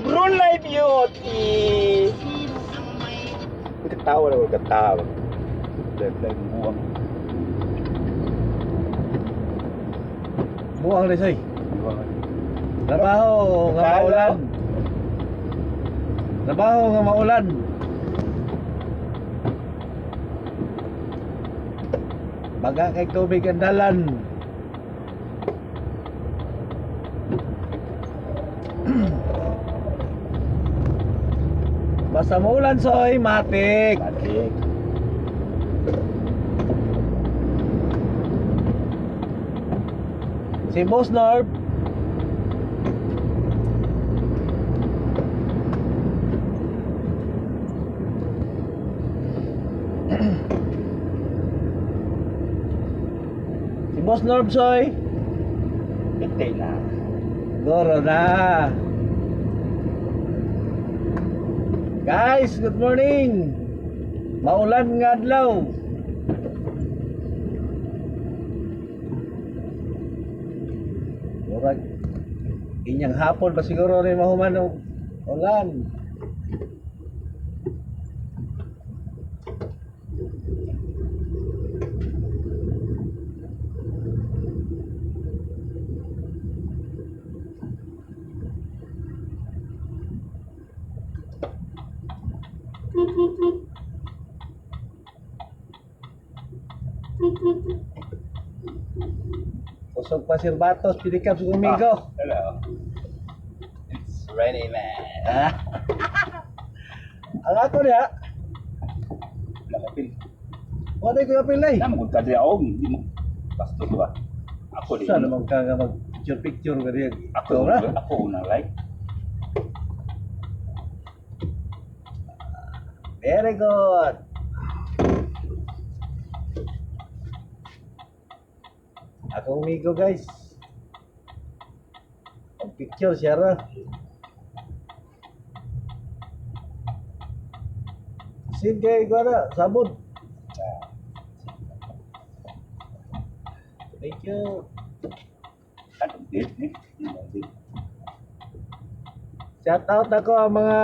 Brunei Beauty. Ketawa lang, ketawa. Dagdag buang. Buang rin soy. Buang. Trabaho nga maulan. Trabaho nga maulan. Baga kay tubig ang dalan. Basta maulan soy, matik. Batik. Si Boss Norb. Si Boss Norb soy. Hintay na. Goro na. Guys, good morning. Maulan nga adlaw. Murag inyang hapon pa siguro rin mahuman ng ulan. Usog pa sirbatos, pinikap sa kumigo. Hello. It's ready, man. Ah. Ang ako niya, Nakapil. wala ko yung pilay. Naman kung kadri ako, hindi mo. Basto ko ba? Ako din. Saan naman ka nga mag-picture ka rin? Ako unang like. Very good. Akong amigo guys. Ang picture siya ra. Sige, gana, sabod. Thank you. Ano din eh? Shout out ako ang mga